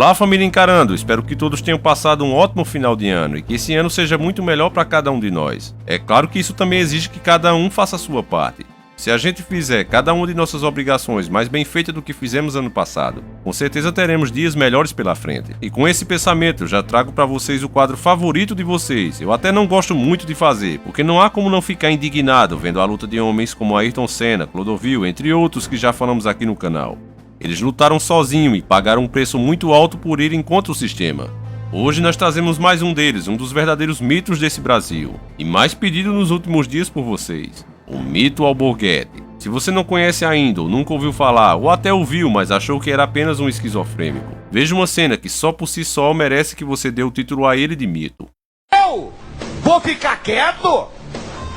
Olá, família Encarando, espero que todos tenham passado um ótimo final de ano e que esse ano seja muito melhor para cada um de nós. É claro que isso também exige que cada um faça a sua parte. Se a gente fizer cada uma de nossas obrigações mais bem feita do que fizemos ano passado, com certeza teremos dias melhores pela frente. E com esse pensamento, eu já trago para vocês o quadro favorito de vocês. Eu até não gosto muito de fazer, porque não há como não ficar indignado vendo a luta de homens como Ayrton Senna, Clodovil, entre outros que já falamos aqui no canal. Eles lutaram sozinhos e pagaram um preço muito alto por irem contra o sistema. Hoje nós trazemos mais um deles, um dos verdadeiros mitos desse Brasil, e mais pedido nos últimos dias por vocês. O mito Alborguete. Se você não conhece ainda, ou nunca ouviu falar, ou até ouviu, mas achou que era apenas um esquizofrênico, veja uma cena que só por si só merece que você dê o título a ele de mito. Eu vou ficar quieto?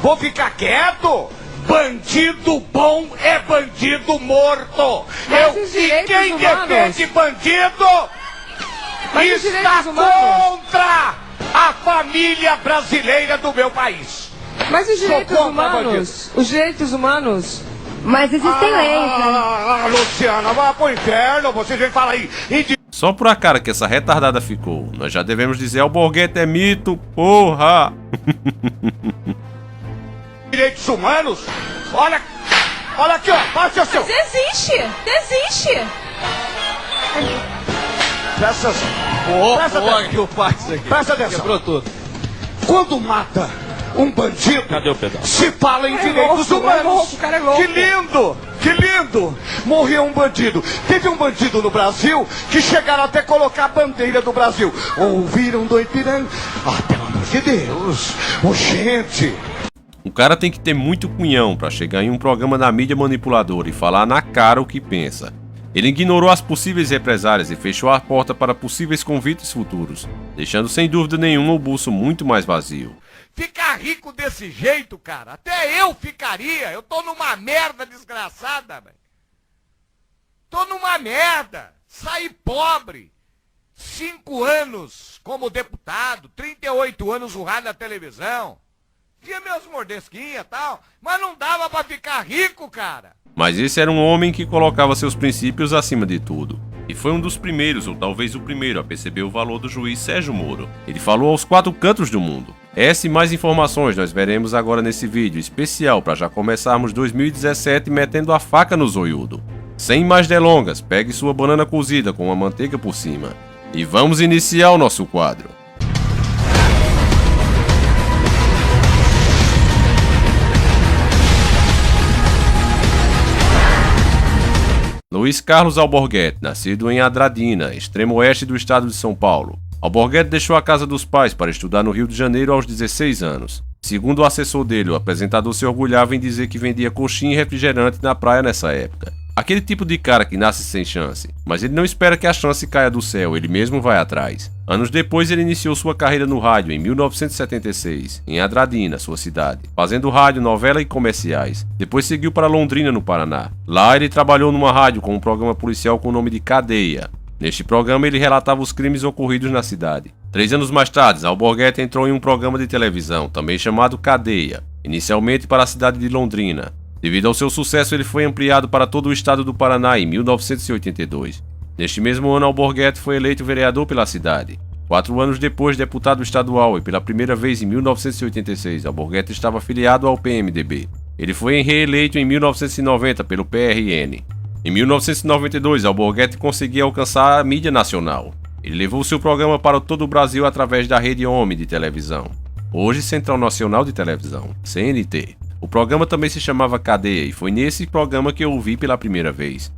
Vou ficar quieto? Bandido bom é bandido morto. E quem defende bandido está contra a família brasileira do meu país. Mas os direitos humanos, mas existem leis, né? Luciana, vá pro inferno, você já fala aí. Só por a cara que essa retardada ficou, nós já devemos dizer Alborguete é mito, porra! Direitos humanos? Olha aqui, ó, baixa o seu. Desiste! Presta atenção. Quebrou tudo. Quando mata um bandido, Cadê o pedaço? se fala em direitos humanos. O cara é louco. Que lindo! Morreu um bandido. Teve um bandido no Brasil que chegaram até colocar a bandeira do Brasil. Ouviram do Ipiranga? Ah, pelo amor de Deus! Gente! O cara tem que ter muito cunhão para chegar em um programa da mídia manipuladora e falar na cara o que pensa. Ele ignorou as possíveis represálias e fechou a porta para possíveis convites futuros, deixando sem dúvida nenhuma o bolso muito mais vazio. Ficar rico desse jeito, cara, até eu ficaria. Eu tô numa merda desgraçada, velho. Tô numa merda. Saí pobre. 5 anos como deputado, 38 anos no rádio da televisão. Tinha meus mordesquinhas e tal, mas não dava pra ficar rico, cara. Mas esse era um homem que colocava seus princípios acima de tudo. E foi um dos primeiros, ou talvez o primeiro, a perceber o valor do juiz Sérgio Moro. Ele falou aos 4 cantos do mundo. Essa e mais informações nós veremos agora nesse vídeo especial para já começarmos 2017 metendo a faca no zoiudo. Sem mais delongas, pegue sua banana cozida com uma manteiga por cima. E vamos iniciar o nosso quadro. Luiz Carlos Alborguete, nascido em Andradina, extremo oeste do estado de São Paulo. Alborguete deixou a casa dos pais para estudar no Rio de Janeiro aos 16 anos. Segundo o assessor dele, o apresentador se orgulhava em dizer que vendia coxinha e refrigerante na praia nessa época. Aquele tipo de cara que nasce sem chance, mas ele não espera que a chance caia do céu, ele mesmo vai atrás. Anos depois ele iniciou sua carreira no rádio em 1976, em Andradina, sua cidade, fazendo rádio, novela e comerciais. Depois seguiu para Londrina, no Paraná. Lá ele trabalhou numa rádio com um programa policial com o nome de Cadeia. Neste programa ele relatava os crimes ocorridos na cidade. 3 anos mais tarde, Alborguete entrou em um programa de televisão, também chamado Cadeia, inicialmente para a cidade de Londrina. Devido ao seu sucesso, ele foi ampliado para todo o estado do Paraná em 1982. Neste mesmo ano, Alborguete foi eleito vereador pela cidade. 4 anos depois, deputado estadual, e pela primeira vez em 1986, Alborguete estava afiliado ao PMDB. Ele foi reeleito em 1990 pelo PRN. Em 1992, Alborguete conseguia alcançar a mídia nacional. Ele levou seu programa para todo o Brasil através da Rede Homem de televisão, hoje Central Nacional de Televisão, CNT. O programa também se chamava Cadeia e foi nesse programa que eu o vi pela primeira vez.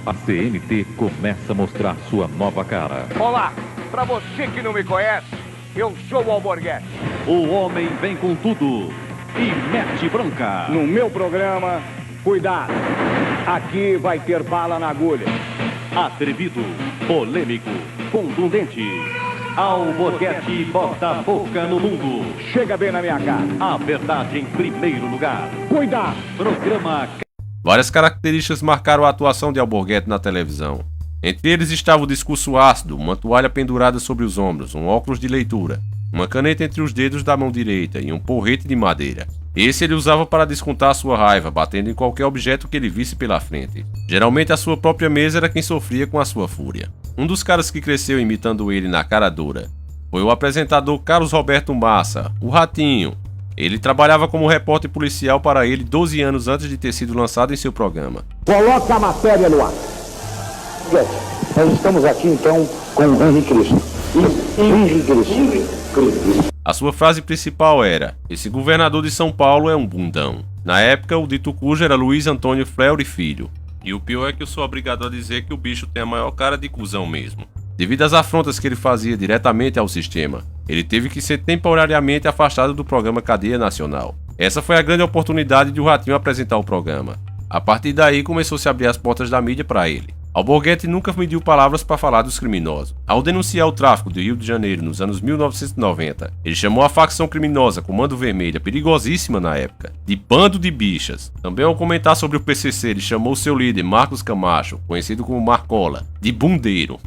A CNT começa a mostrar sua nova cara. Olá, pra você que não me conhece, eu sou o Alborguete. O homem vem com tudo e mete bronca. No meu programa, cuidado, aqui vai ter bala na agulha. Atrevido, polêmico, contundente. Alborguete bota a boca no mundo. Chega bem na minha cara. A verdade em primeiro lugar. Cuidado. Programa. Várias características marcaram a atuação de Alborguete na televisão. Entre eles estava o discurso ácido, uma toalha pendurada sobre os ombros, um óculos de leitura, uma caneta entre os dedos da mão direita e um porrete de madeira. Esse ele usava para descontar sua raiva, batendo em qualquer objeto que ele visse pela frente. Geralmente a sua própria mesa era quem sofria com a sua fúria. Um dos caras que cresceu imitando ele na cara dura foi o apresentador Carlos Roberto Massa, o Ratinho. Ele trabalhava como repórter policial para ele 12 anos antes de ter sido lançado em seu programa. Coloca a matéria no ar. Nós estamos aqui então com o Henrique Cristo. A sua frase principal era: esse governador de São Paulo é um bundão. Na época, o dito cujo era Luiz Antônio Fleury Filho. E o pior é que eu sou obrigado a dizer que o bicho tem a maior cara de cuzão mesmo. Devido às afrontas que ele fazia diretamente ao sistema, ele teve que ser temporariamente afastado do programa Cadeia Nacional. Essa foi a grande oportunidade de o Ratinho apresentar o programa. A partir daí começou-se a abrir as portas da mídia para ele. Alborguete nunca mediu palavras para falar dos criminosos. Ao denunciar o tráfico do Rio de Janeiro nos anos 1990, ele chamou a facção criminosa Comando Vermelha, perigosíssima na época, de bando de bichas. Também ao comentar sobre o PCC, ele chamou seu líder, Marcos Camacho, conhecido como Marcola, de bundeiro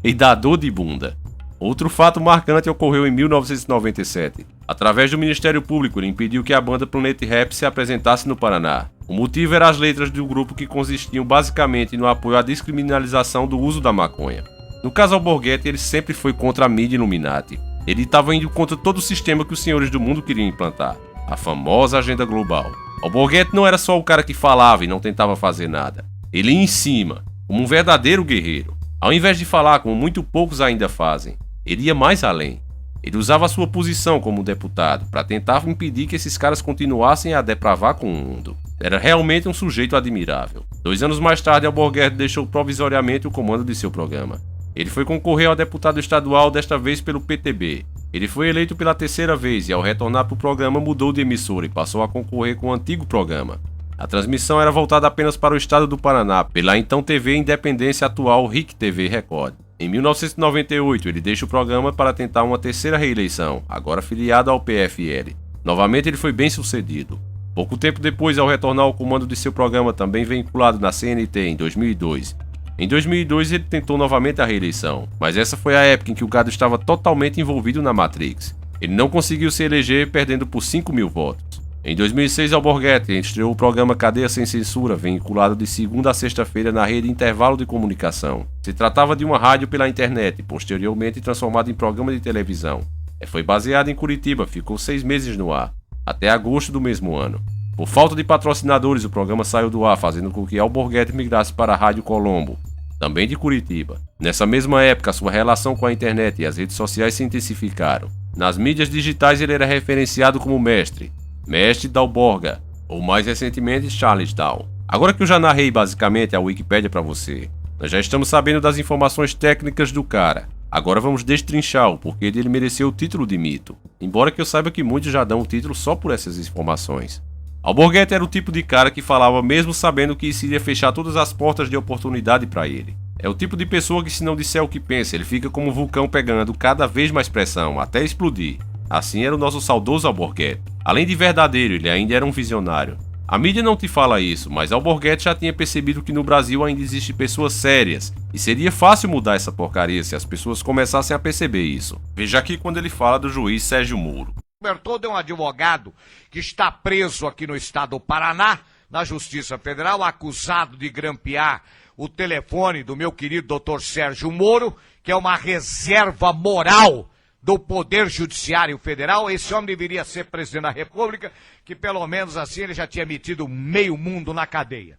e dador de bunda. Outro fato marcante ocorreu em 1997. Através do Ministério Público, ele impediu que a banda Planet Rap se apresentasse no Paraná. O motivo era as letras do grupo que consistiam basicamente no apoio à descriminalização do uso da maconha. No caso Alborguete, ele sempre foi contra a mídia Illuminati. Ele estava indo contra todo o sistema que os senhores do mundo queriam implantar, a famosa agenda global. Alborguete não era só o cara que falava e não tentava fazer nada. Ele ia em cima, como um verdadeiro guerreiro. Ao invés de falar como muito poucos ainda fazem, ele ia mais além. Ele usava a sua posição como deputado para tentar impedir que esses caras continuassem a depravar com o mundo. Era realmente um sujeito admirável. 2 anos mais tarde, Alborguete deixou provisoriamente o comando de seu programa. Ele foi concorrer ao deputado estadual, desta vez pelo PTB. Ele foi eleito pela 3ª vez e, ao retornar para o programa, mudou de emissora e passou a concorrer com o antigo programa. A transmissão era voltada apenas para o estado do Paraná, pela então TV Independência, atual RIC TV Record. Em 1998, ele deixa o programa para tentar uma 3ª reeleição, agora filiado ao PFL. Novamente ele foi bem sucedido. Pouco tempo depois, ao retornar ao comando de seu programa, também vinculado na CNT em 2002. Em 2002 ele tentou novamente a reeleição, mas essa foi a época em que o gado estava totalmente envolvido na Matrix. Ele não conseguiu se eleger, perdendo por 5.000 votos. Em 2006, Alborguete estreou o programa Cadeia Sem Censura, vinculado de segunda a sexta-feira na rede Intervalo de Comunicação. Se tratava de uma rádio pela internet, posteriormente transformada em programa de televisão. Foi baseado em Curitiba, ficou 6 meses no ar, até agosto do mesmo ano. Por falta de patrocinadores, o programa saiu do ar, fazendo com que Alborguete migrasse para a Rádio Colombo, também de Curitiba. Nessa mesma época, sua relação com a internet e as redes sociais se intensificaram. Nas mídias digitais ele era referenciado como Mestre Dalborga, ou mais recentemente Charles Down. Agora que eu já narrei basicamente a Wikipédia para você, nós já estamos sabendo das informações técnicas do cara. Agora vamos destrinchar o porquê dele merecer o título de mito, embora que eu saiba que muitos já dão o título só por essas informações. Alborguete era o tipo de cara que falava mesmo sabendo que isso iria fechar todas as portas de oportunidade para ele. É o tipo de pessoa que, se não disser o que pensa, ele fica como um vulcão pegando cada vez mais pressão, até explodir. Assim era o nosso saudoso Alborguete. Além de verdadeiro, ele ainda era um visionário. A mídia não te fala isso, mas Alborguete já tinha percebido que no Brasil ainda existem pessoas sérias, e seria fácil mudar essa porcaria se as pessoas começassem a perceber isso. Veja aqui quando ele fala do juiz Sérgio Moro. Bertoldo é um advogado que está preso aqui no estado do Paraná, na Justiça Federal, acusado de grampear o telefone do meu querido Dr. Sérgio Moro, que é uma reserva moral do Poder Judiciário Federal. Esse homem deveria ser presidente da República, que pelo menos assim ele já tinha metido meio mundo na cadeia.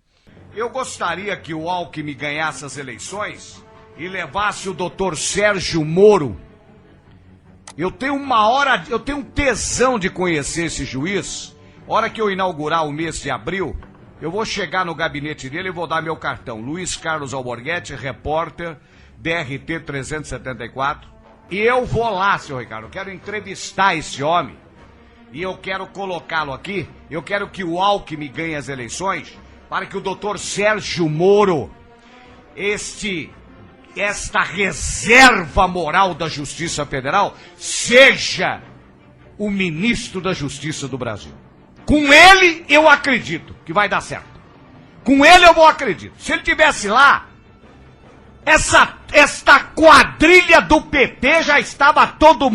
Eu gostaria que o Alckmin ganhasse as eleições e levasse o Dr. Sérgio Moro. Eu tenho um tesão de conhecer esse juiz. Hora que eu inaugurar o mês de abril, eu vou chegar no gabinete dele e vou dar meu cartão. Luiz Carlos Alborguete, repórter, DRT 374. E eu vou lá, senhor Ricardo, eu quero entrevistar esse homem. E eu quero colocá-lo aqui. Eu quero que o Alckmin ganhe as eleições para que o doutor Sérgio Moro, esta reserva moral da Justiça Federal, seja o ministro da Justiça do Brasil. Com ele eu acredito que vai dar certo. Com ele eu vou acreditar. Se ele tivesse lá, esta quadrilha do PT já estava todo mundo